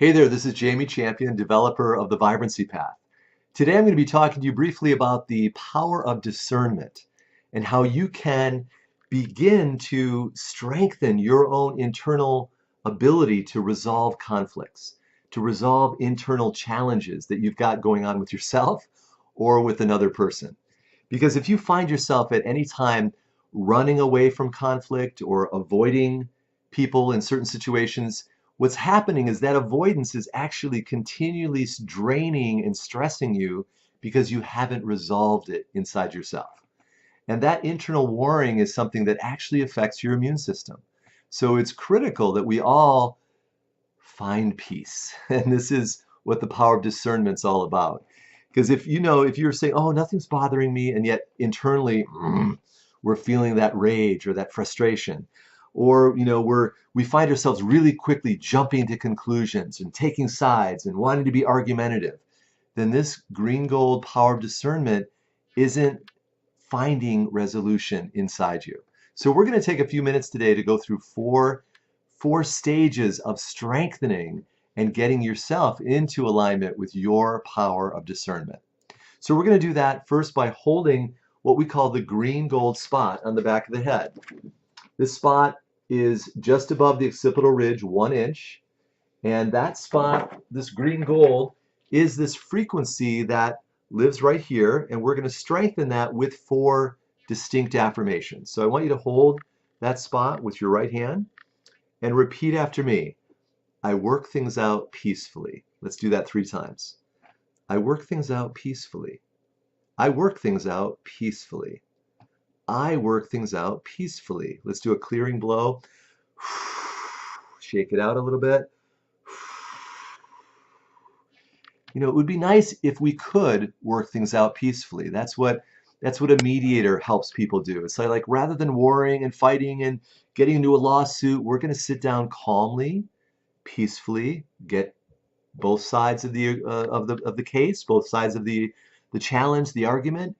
Hey there, this is Jamie Champion, developer of the Vibrancy Path. Today I'm going to be talking to you briefly about the power of discernment and how you can begin to strengthen your own internal ability to resolve conflicts, to resolve internal challenges that you've got going on with yourself or with another person. Because if you find yourself at any time running away from conflict or avoiding people in certain situations, what's happening is that avoidance is actually continually draining and stressing you because you haven't resolved it inside yourself. And that internal warring is something that actually affects your immune system. So it's critical that we all find peace. And this is what the power of discernment's all about. Because if you're saying, oh, nothing's bothering me, and yet internally, we're feeling that rage or that frustration, or we find ourselves really quickly jumping to conclusions and taking sides and wanting to be argumentative, then this green gold power of discernment isn't finding resolution inside you. So we're going to take a few minutes today to go through four stages of strengthening and getting yourself into alignment with your power of discernment. So we're going to do that first by holding what we call the green gold spot on the back of the head. This spot is just above the occipital ridge, 1 inch. And that spot, this green gold, is this frequency that lives right here. And we're going to strengthen that with 4 distinct affirmations. So I want you to hold that spot with your right hand and repeat after me. I work things out peacefully. Let's do that 3 times. I work things out peacefully. I work things out peacefully. I work things out peacefully. Let's do a clearing blow. Shake it out a little bit. It would be nice if we could work things out peacefully. That's what a mediator helps people do. It's like rather than warring and fighting and getting into a lawsuit, we're going to sit down calmly, peacefully, get both sides of the case, both sides of the challenge, the argument,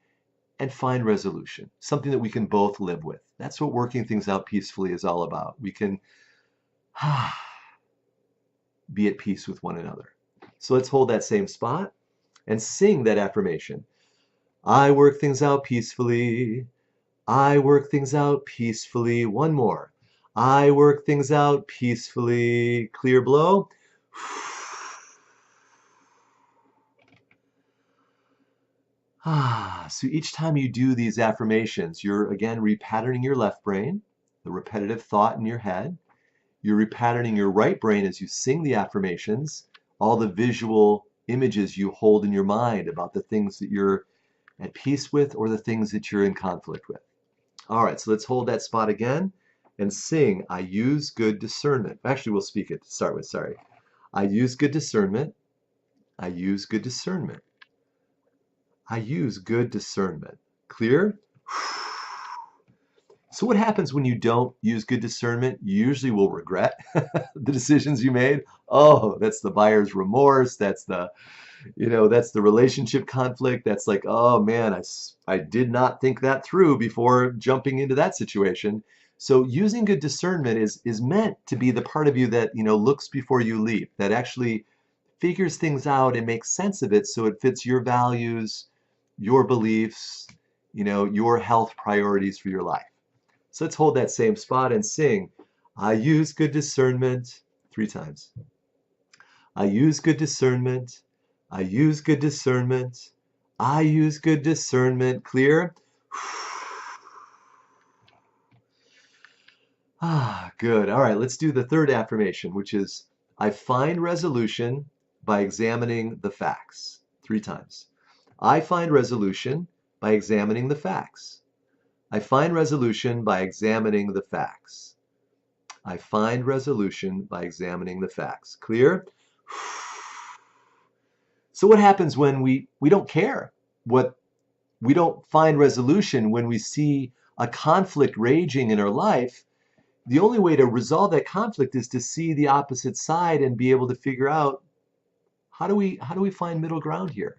and find resolution, something that we can both live with. That's what working things out peacefully is all about. We can be at peace with one another. So let's hold that same spot and sing that affirmation. I work things out peacefully. I work things out peacefully. One more. I work things out peacefully. Clear blow. So each time you do these affirmations, you're again repatterning your left brain, the repetitive thought in your head. You're repatterning your right brain as you sing the affirmations, all the visual images you hold in your mind about the things that you're at peace with or the things that you're in conflict with. All right, so let's hold that spot again and sing, I use good discernment. Actually, we'll speak it to start with, sorry. I use good discernment. I use good discernment. I use good discernment. Clear? So what happens when you don't use good discernment? You usually will regret the decisions you made. Oh, that's the buyer's remorse. That's the relationship conflict. That's like, oh man, I did not think that through before jumping into that situation. So using good discernment is meant to be the part of you that, looks before you leap, that actually figures things out and makes sense of it so it fits your values, your beliefs, your health priorities for your life. So let's hold that same spot and sing, I use good discernment 3 times. I use good discernment. I use good discernment. I use good discernment. Clear? Good. All right, let's do the 3rd affirmation, which is, I find resolution by examining the facts. 3 times. I find resolution by examining the facts. I find resolution by examining the facts. I find resolution by examining the facts. Clear? So what happens when we don't care? We don't find resolution when we see a conflict raging in our life? The only way to resolve that conflict is to see the opposite side and be able to figure out how do we find middle ground here?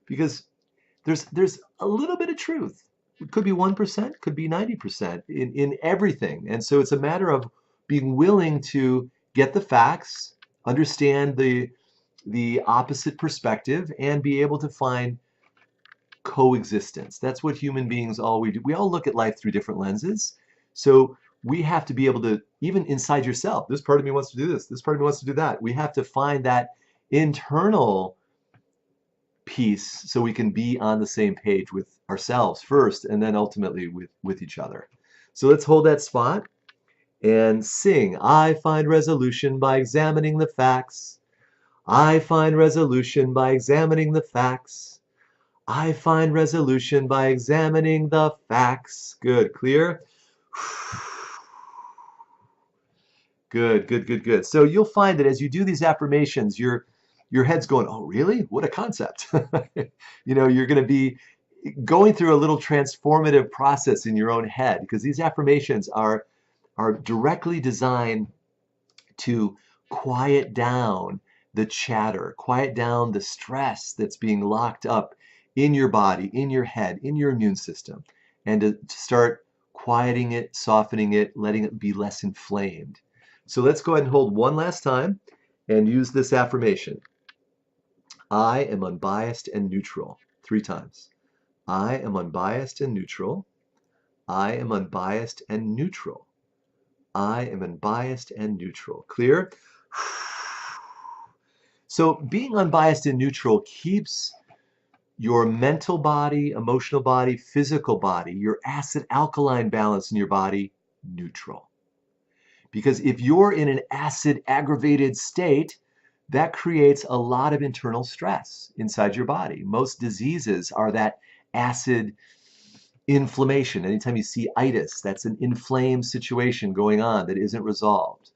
Because there's a little bit of truth. It could be 1%, could be 90% in everything. And so it's a matter of being willing to get the facts, understand the opposite perspective, and be able to find coexistence. That's what human beings all we do. We all look at life through different lenses. So we have to be able to, even inside yourself, this part of me wants to do this part of me wants to do that. We have to find that internal peace so we can be on the same page with ourselves first and then ultimately with each other. So let's hold that spot and sing. I find resolution by examining the facts. I find resolution by examining the facts. I find resolution by examining the facts. Good, clear? Good, good, good, good. So you'll find that as you do these affirmations, your head's going, oh, really? What a concept. You're going to be going through a little transformative process in your own head because these affirmations are directly designed to quiet down the chatter, quiet down the stress that's being locked up in your body, in your head, in your immune system, and to start quieting it, softening it, letting it be less inflamed. So let's go ahead and hold one last time and use this affirmation. I am unbiased and neutral. 3 times. I am unbiased and neutral. I am unbiased and neutral. I am unbiased and neutral. Clear? So being unbiased and neutral keeps your mental body, emotional body, physical body, your acid-alkaline balance in your body neutral. Because if you're in an acid-aggravated state, that creates a lot of internal stress inside your body. Most diseases are that acid inflammation. Anytime you see itis, that's an inflamed situation going on that isn't resolved.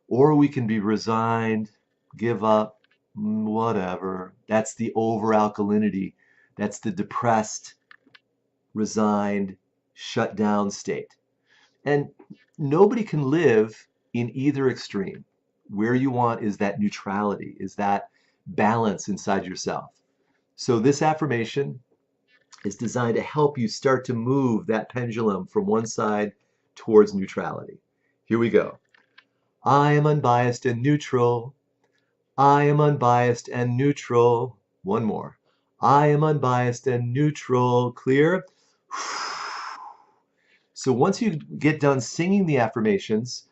Or we can be resigned, give up, whatever. That's the over-alkalinity. That's the depressed, resigned, shut down state. And nobody can live in either extreme. Where you want is that neutrality, is that balance inside yourself. So this affirmation is designed to help you start to move that pendulum from one side towards neutrality. Here we go. I am unbiased and neutral. I am unbiased and neutral. One more. I am unbiased and neutral. Clear? So once you get done singing the affirmations,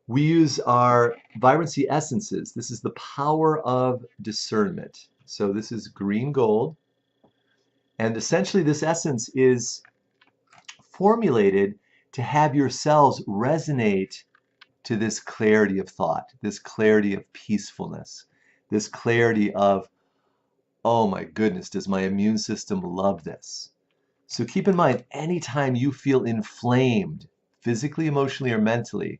we use our vibrancy essences. This is the power of discernment. So this is green gold. And essentially this essence is formulated to have your cells resonate to this clarity of thought, this clarity of peacefulness, this clarity of, oh my goodness, does my immune system love this? So keep in mind, anytime you feel inflamed, physically, emotionally, or mentally,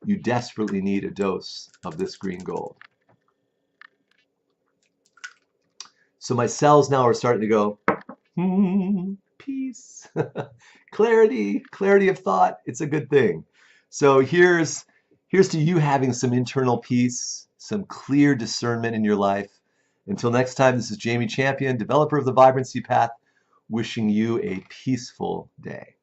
you desperately need a dose of this green gold. So my cells now are starting to go, peace, clarity of thought. It's a good thing. So here's to you having some internal peace, some clear discernment in your life. Until next time, this is Jamie Champion, developer of the Vibrancy Path, wishing you a peaceful day.